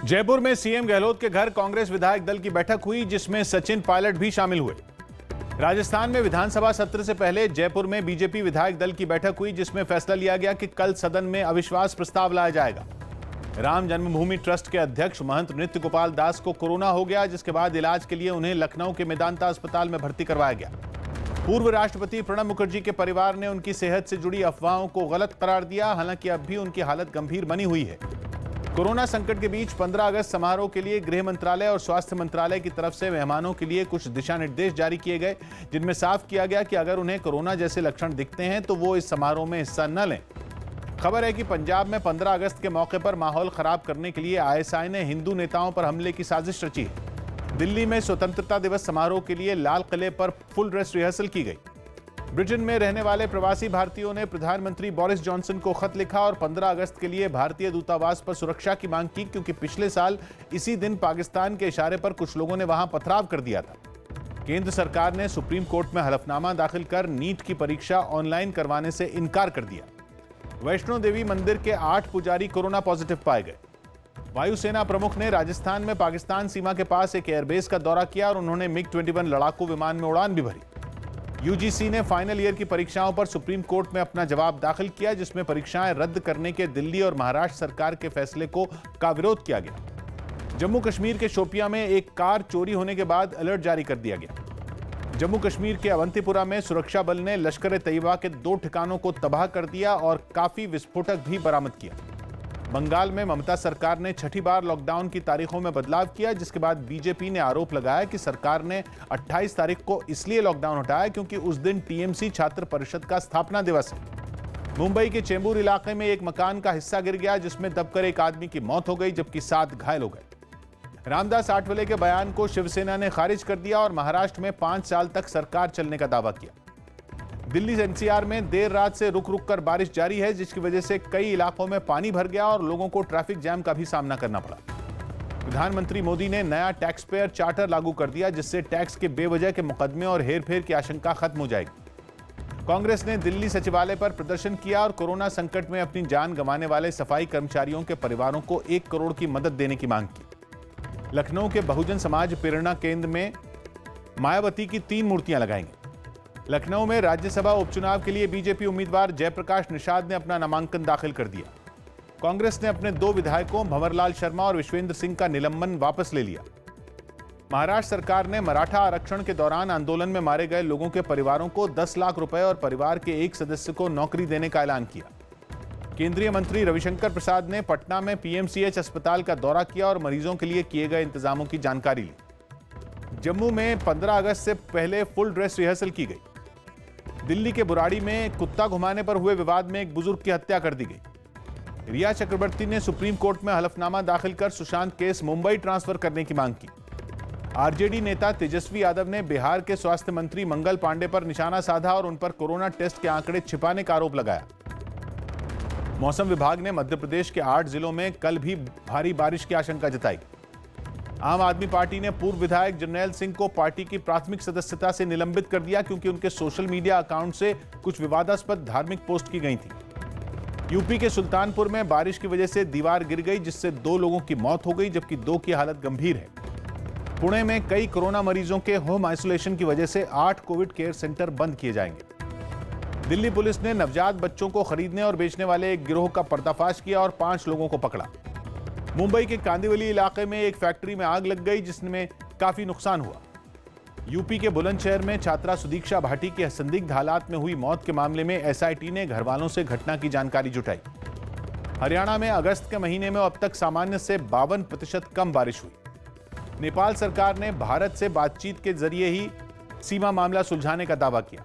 जयपुर में सीएम गहलोत के घर कांग्रेस विधायक दल की बैठक हुई, जिसमें सचिन पायलट भी शामिल हुए। राजस्थान में विधानसभा सत्र से पहले जयपुर में बीजेपी विधायक दल की बैठक हुई, जिसमें फैसला लिया गया कि कल सदन में अविश्वास प्रस्ताव लाया जाएगा। राम जन्मभूमि ट्रस्ट के अध्यक्ष महंत नृत्य गोपाल दास को कोरोना हो गया, जिसके बाद इलाज के लिए उन्हें लखनऊ के मेदांता अस्पताल में भर्ती करवाया गया। पूर्व राष्ट्रपति प्रणब मुखर्जी के परिवार ने उनकी सेहत से जुड़ी अफवाहों को गलत करार दिया। हालांकि अब भी उनकी हालत गंभीर बनी हुई है। कोरोना संकट के बीच 15 अगस्त समारोह के लिए गृह मंत्रालय और स्वास्थ्य मंत्रालय की तरफ से मेहमानों के लिए कुछ दिशा निर्देश जारी किए गए, जिनमें साफ किया गया कि अगर उन्हें कोरोना जैसे लक्षण दिखते हैं तो वो इस समारोह में हिस्सा न लें। खबर है कि पंजाब में 15 अगस्त के मौके पर माहौल खराब करने के लिए आईएसआई ने हिंदू नेताओं पर हमले की साजिश रची है। दिल्ली में स्वतंत्रता दिवस समारोह के लिए लाल किले पर फुल ड्रेस रिहर्सल की गई। ब्रिटेन में रहने वाले प्रवासी भारतीयों ने प्रधानमंत्री बोरिस जॉनसन को खत लिखा और 15 अगस्त के लिए भारतीय दूतावास पर सुरक्षा की मांग की, क्योंकि पिछले साल इसी दिन पाकिस्तान के इशारे पर कुछ लोगों ने वहां पथराव कर दिया था। केंद्र सरकार ने सुप्रीम कोर्ट में हलफनामा दाखिल कर नीट की परीक्षा ऑनलाइन करवाने से इनकार कर दिया। वैष्णो देवी मंदिर के 8 पुजारी कोरोना पॉजिटिव पाए गए। वायुसेना प्रमुख ने राजस्थान में पाकिस्तान सीमा के पास एक एयरबेस का दौरा किया और उन्होंने मिग-21 लड़ाकू विमान में उड़ान भी भरी। यूजीसी ने फाइनल ईयर की परीक्षाओं पर सुप्रीम कोर्ट में अपना जवाब दाखिल किया, जिसमें परीक्षाएं रद्द करने के दिल्ली और महाराष्ट्र सरकार के फैसले का विरोध किया गया। जम्मू कश्मीर के शोपियां में एक कार चोरी होने के बाद अलर्ट जारी कर दिया गया। जम्मू कश्मीर के अवंतीपुरा में सुरक्षा बल ने लश्कर ए तैयबा के 2 ठिकानों को तबाह कर दिया और काफी विस्फोटक भी बरामद किया। बंगाल में ममता सरकार ने 6ठी बार लॉकडाउन की तारीखों में बदलाव किया, जिसके बाद बीजेपी ने आरोप लगाया कि सरकार ने 28 तारीख को इसलिए लॉकडाउन हटाया क्योंकि उस दिन टीएमसी छात्र परिषद का स्थापना दिवस है। मुंबई के चेंबूर इलाके में एक मकान का हिस्सा गिर गया, जिसमें दबकर एक आदमी की मौत हो गई, जबकि 7 घायल हो गए। रामदास आठवले के बयान को शिवसेना ने खारिज कर दिया और महाराष्ट्र में 5 साल तक सरकार चलने का दावा किया। दिल्ली एनसीआर में देर रात से रुक रुक कर बारिश जारी है, जिसकी वजह से कई इलाकों में पानी भर गया और लोगों को ट्रैफिक जैम का भी सामना करना पड़ा। प्रधानमंत्री मोदी ने नया टैक्स पेयर चार्टर लागू कर दिया, जिससे टैक्स के बेवजह के मुकदमे और हेरफेर की आशंका खत्म हो जाएगी। कांग्रेस ने दिल्ली सचिवालय पर प्रदर्शन किया और कोरोना संकट में अपनी जान गंवाने वाले सफाई कर्मचारियों के परिवारों को 1 करोड़ की मदद देने की मांग की। लखनऊ के बहुजन समाज प्रेरणा केंद्र में मायावती की 3 मूर्तियां लगाएंगे। लखनऊ में राज्यसभा उपचुनाव के लिए बीजेपी उम्मीदवार जयप्रकाश निषाद ने अपना नामांकन दाखिल कर दिया। कांग्रेस ने अपने 2 विधायकों भंवरलाल शर्मा और विश्वेंद्र सिंह का निलंबन वापस ले लिया। महाराष्ट्र सरकार ने मराठा आरक्षण के दौरान आंदोलन में मारे गए लोगों के परिवारों को 10 लाख रुपए और परिवार के एक सदस्य को नौकरी देने का ऐलान किया। केंद्रीय मंत्री रविशंकर प्रसाद ने पटना में पीएमसीएच अस्पताल का दौरा किया और मरीजों के लिए किए गए इंतजामों की जानकारी ली। जम्मू में 15 अगस्त से पहले फुल ड्रेस रिहर्सल की गई। दिल्ली के बुराड़ी में कुत्ता घुमाने पर हुए विवाद में एक बुजुर्ग की हत्या कर दी गई। रिया चक्रवर्ती ने सुप्रीम कोर्ट में हलफनामा दाखिल कर सुशांत केस मुंबई ट्रांसफर करने की मांग की। आरजेडी नेता तेजस्वी यादव ने बिहार के स्वास्थ्य मंत्री मंगल पांडे पर निशाना साधा और उन पर कोरोना टेस्ट के आंकड़े छिपाने का आरोप लगाया। मौसम विभाग ने मध्य प्रदेश के 8 जिलों में कल भी भारी बारिश की आशंका जताई। आम आदमी पार्टी ने पूर्व विधायक जरनैल सिंह को पार्टी की प्राथमिक सदस्यता से निलंबित कर दिया, क्योंकि उनके सोशल मीडिया अकाउंट से कुछ विवादास्पद धार्मिक पोस्ट की गई थी। यूपी के सुल्तानपुर में बारिश की वजह से दीवार गिर गई, जिससे 2 लोगों की मौत हो गई, जबकि 2 की हालत गंभीर है। पुणे में कई कोरोना मरीजों के होम आइसोलेशन की वजह से 8 कोविड केयर सेंटर बंद किए जाएंगे। दिल्ली पुलिस ने नवजात बच्चों को खरीदने और बेचने वाले एक गिरोह का पर्दाफाश किया और 5 लोगों को पकड़ा। मुंबई के कांदिवली इलाके में एक फैक्ट्री में आग लग गई, जिसमें काफी नुकसान हुआ। यूपी के बुलंदशहर में छात्रा सुदीक्षा भाटी की संदिग्ध हालात में हुई मौत के मामले में एसआईटी ने घर वालों से घटना की जानकारी जुटाई। हरियाणा में अगस्त के महीने में अब तक सामान्य से 52% कम बारिश हुई। नेपाल सरकार ने भारत से बातचीत के जरिए ही सीमा मामला सुलझाने का दावा किया।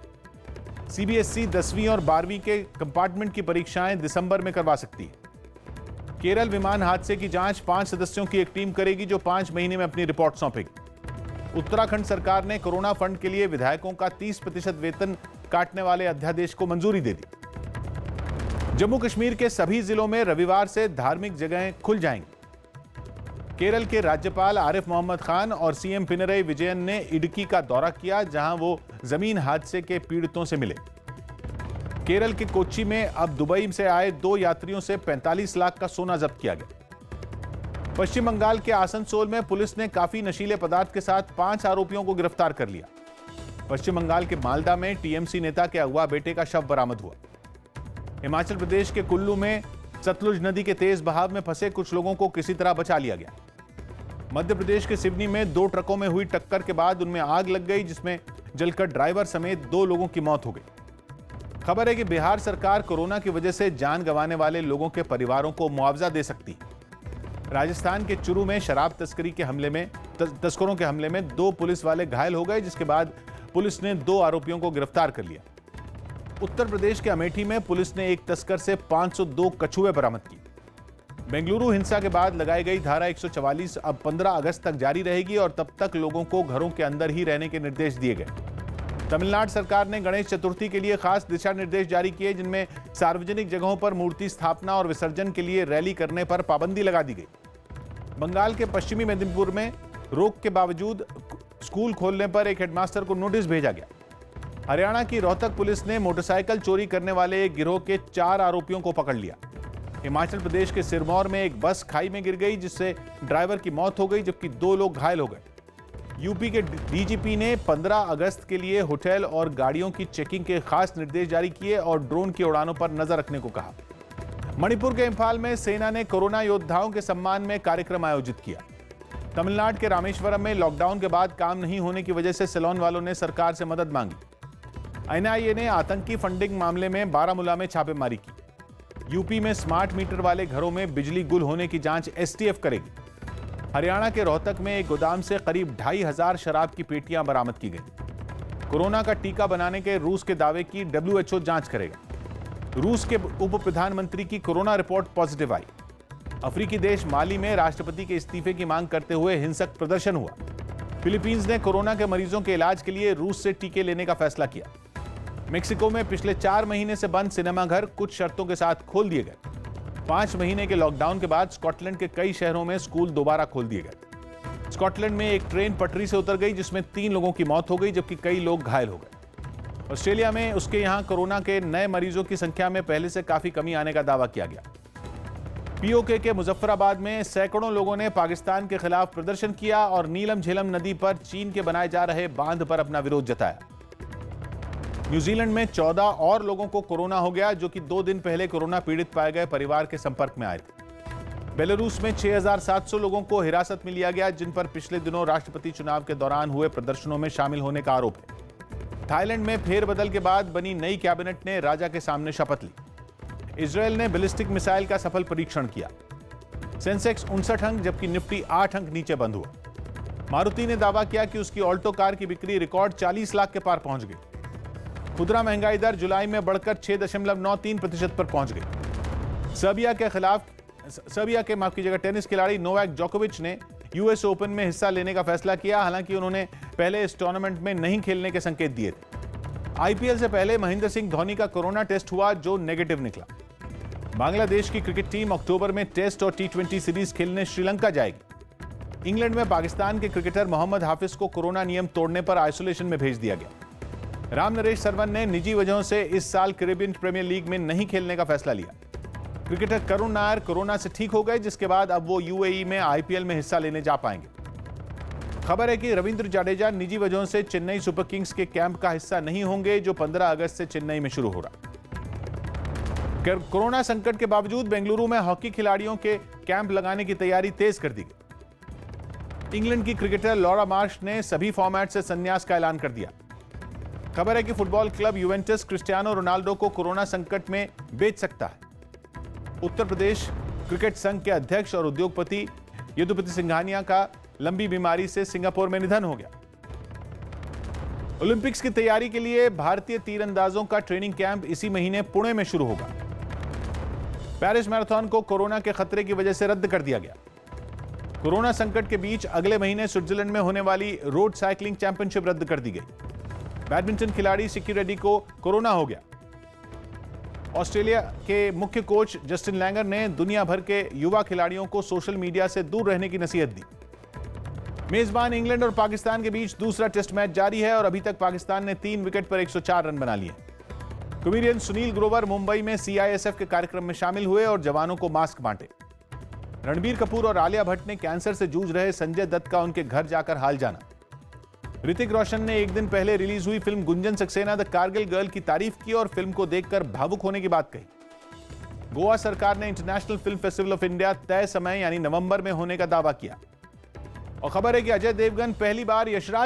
सीबीएसई 10वीं और 12वीं के कंपार्टमेंट की परीक्षाएं दिसंबर में करवा सकती है। केरल विमान हादसे की जांच 5 सदस्यों की एक टीम करेगी, जो 5 महीने में अपनी रिपोर्ट सौंपेगी। उत्तराखंड सरकार ने कोरोना फंड के लिए विधायकों का 30% वेतन काटने वाले अध्यादेश को मंजूरी दे दी। जम्मू कश्मीर के सभी जिलों में रविवार से धार्मिक जगहें खुल जाएंगी। केरल के राज्यपाल आरिफ मोहम्मद खान और सीएम पिनरई विजयन ने इडुक्की का दौरा किया, जहां वो जमीन हादसे के पीड़ितों से मिले। केरल के कोच्चि में अब दुबई से आए 2 यात्रियों से 45 लाख का सोना जब्त किया गया। पश्चिम बंगाल के आसनसोल में पुलिस ने काफी नशीले पदार्थ के साथ 5 आरोपियों को गिरफ्तार कर लिया। पश्चिम बंगाल के मालदा में टीएमसी नेता के अगवा बेटे का शव बरामद हुआ। हिमाचल प्रदेश के कुल्लू में सतलुज नदी के तेज बहाव में फंसे कुछ लोगों को किसी तरह बचा लिया गया। मध्य प्रदेश के सिवनी में 2 ट्रकों में हुई टक्कर के बाद उनमें आग लग गई, जिसमें जलकर ड्राइवर समेत 2 लोगों की मौत हो गई। खबर है कि बिहार सरकार कोरोना की वजह से जान गंवाने वाले लोगों के परिवारों को मुआवजा दे सकती है। राजस्थान के चुरू में शराब तस्करों के हमले में 2 पुलिस वाले घायल हो गए, जिसके बाद पुलिस ने 2 आरोपियों को गिरफ्तार कर लिया। उत्तर प्रदेश के अमेठी में पुलिस ने एक तस्कर से 502 कछुए बरामद किए। बेंगलुरु हिंसा के बाद लगाई गई धारा 144 अब 15 अगस्त तक जारी रहेगी और तब तक लोगों को घरों के अंदर ही रहने के निर्देश दिए गए। तमिलनाडु सरकार ने गणेश चतुर्थी के लिए खास दिशा निर्देश जारी किए, जिनमें सार्वजनिक जगहों पर मूर्ति स्थापना और विसर्जन के लिए रैली करने पर पाबंदी लगा दी गई। बंगाल के पश्चिमी मेदिनीपुर में रोक के बावजूद स्कूल खोलने पर एक हेडमास्टर को नोटिस भेजा गया। हरियाणा की रोहतक पुलिस ने मोटरसाइकिल चोरी करने वाले एक गिरोह के 4 आरोपियों को पकड़ लिया। हिमाचल प्रदेश के सिरमौर में एक बस खाई में गिर गई, जिससे ड्राइवर की मौत हो गई, जबकि 2 लोग घायल हो गए। यूपी के डीजीपी ने 15 अगस्त के लिए होटल और गाड़ियों की चेकिंग के खास निर्देश जारी किए और ड्रोन की उड़ानों पर नजर रखने को कहा। मणिपुर के इंफाल में सेना ने कोरोना योद्धाओं के सम्मान में कार्यक्रम आयोजित किया। तमिलनाडु के रामेश्वरम में लॉकडाउन के बाद काम नहीं होने की वजह से सैलून वालों ने सरकार से मदद मांगी। एनआईए ने आतंकी फंडिंग मामले में बारामूला में छापेमारी की। यूपी में स्मार्ट मीटर वाले घरों में बिजली गुल होने की जांच एसटीएफ करेगी। हरियाणा के रोहतक में एक गोदाम से करीब 2500 शराब की पेटियां बरामद की गई। कोरोना का टीका बनाने के रूस के दावे की WHO जांच करेगा। रूस के उप प्रधानमंत्री की कोरोना रिपोर्ट पॉजिटिव आई। अफ्रीकी देश माली में राष्ट्रपति के इस्तीफे की मांग करते हुए हिंसक प्रदर्शन हुआ। फिलीपींस ने कोरोना के मरीजों के इलाज के लिए रूस से टीके लेने का फैसला किया। मेक्सिको में पिछले 4 महीने से बंद सिनेमाघर कुछ शर्तों के साथ खोल दिए गए। 5 महीने के लॉकडाउन के बाद स्कॉटलैंड के कई शहरों में स्कूल दोबारा खोल दिए गए। स्कॉटलैंड में एक ट्रेन पटरी से उतर गई, जिसमें 3 लोगों की मौत हो गई, जबकि कई लोग घायल हो गए। ऑस्ट्रेलिया में उसके यहां कोरोना के नए मरीजों की संख्या में पहले से काफी कमी आने का दावा किया गया। पीओके के मुजफ्फराबाद में सैकड़ों लोगों ने पाकिस्तान के खिलाफ प्रदर्शन किया और नीलम झेलम नदी पर चीन के बनाए जा रहे बांध पर अपना विरोध जताया। न्यूजीलैंड में 14 और लोगों को कोरोना हो गया, जो कि 2 दिन पहले कोरोना पीड़ित पाए गए परिवार के संपर्क में आए थे। बेलारूस में 6700 लोगों को हिरासत में लिया गया, जिन पर पिछले दिनों राष्ट्रपति चुनाव के दौरान हुए प्रदर्शनों में शामिल होने का आरोप है। थाईलैंड में फेरबदल के बाद बनी नई कैबिनेट ने राजा के सामने शपथ ली। इजरायल ने बैलिस्टिक मिसाइल का सफल परीक्षण किया। सेंसेक्स 59 अंक जबकि निफ्टी 8 अंक नीचे बंद हुआ। मारुति ने दावा किया कि उसकी ऑल्टो कार की बिक्री रिकॉर्ड 40 लाख के पार पहुंच गई। खुदरा महंगाई दर जुलाई में बढ़कर 6.93% पर पहुंच गई। सर्बिया के टेनिस खिलाड़ी नोवाक जोकोविच ने यूएस ओपन में हिस्सा लेने का फैसला किया, हालांकि उन्होंने पहले इस टूर्नामेंट में नहीं खेलने के संकेत दिए थे। आईपीएल से पहले महेंद्र सिंह धोनी का कोरोना टेस्ट हुआ, जो नेगेटिव निकला। बांग्लादेश की क्रिकेट टीम अक्टूबर में टेस्ट और T20 सीरीज खेलने श्रीलंका जाएगी। इंग्लैंड में पाकिस्तान के क्रिकेटर मोहम्मद हाफिज को कोरोना नियम तोड़ने पर आइसोलेशन में भेज दिया गया। रामनरेश सरवन ने निजी वजहों से इस साल कैरेबियन प्रीमियर लीग में नहीं खेलने का फैसला लिया। क्रिकेटर करुण नायर कोरोना से ठीक हो गए, जिसके बाद अब वो यूएई में आईपीएल में हिस्सा लेने जा पाएंगे। खबर है कि रविंद्र जडेजा निजी वजहों से चेन्नई सुपर किंग्स के कैंप का हिस्सा नहीं होंगे, जो 15 अगस्त से चेन्नई में शुरू हो रहा। कोरोना संकट के बावजूद बेंगलुरु में हॉकी खिलाड़ियों के कैंप लगाने की तैयारी तेज कर दी गई। इंग्लैंड की क्रिकेटर लॉरा मार्श ने सभी फॉर्मेट से संन्यास का ऐलान कर दिया। खबर है कि football club Juventus Cristiano Ronaldo को कोरोना संकट में बेच सकता है। उत्तर प्रदेश क्रिकेट संघ के अध्यक्ष और उद्योगपति यदुपति सिंघानिया का लंबी बीमारी से सिंगापुर में निधन हो गया। ओलंपिक्स की तैयारी के लिए भारतीय तीरंदाजों का ट्रेनिंग कैंप इसी महीने पुणे में शुरू होगा। पेरिस मैराथन को कोरोना के खतरे की वजह से रद्द कर दिया गया। कोरोना संकट के बीच अगले महीने स्विट्जरलैंड में होने वाली रोड साइकिलिंग चैंपियनशिप रद्द कर दी गई। बैडमिंटन खिलाड़ी सिक्की रेड्डी को कोरोना हो गया। ऑस्ट्रेलिया के मुख्य कोच जस्टिन लैंगर ने दुनिया भर के युवा खिलाड़ियों को सोशल मीडिया से दूर रहने की नसीहत दी। मेजबान इंग्लैंड और पाकिस्तान के बीच दूसरा टेस्ट मैच जारी है और अभी तक पाकिस्तान ने 3 विकेट पर 104 रन बना लिए। कॉमेडियन सुनील ग्रोवर मुंबई में CISF के कार्यक्रम में शामिल हुए और जवानों को मास्क बांटे। रणबीर कपूर और आलिया भट्ट ने कैंसर से जूझ रहे संजय दत्त का उनके घर जाकर हाल जाना। ऋतिक रोशन ने एक दिन पहले रिलीज हुई film Gunjan Saxena the Kargil girl की तारीफ की और फिल्म को देखकर भावुक होने की बात कही। गोवा सरकार ने international film festival of India तय समय यानी नवंबर में होने का दावा किया। और खबर है कि अजय देवगन पहली बार यशराज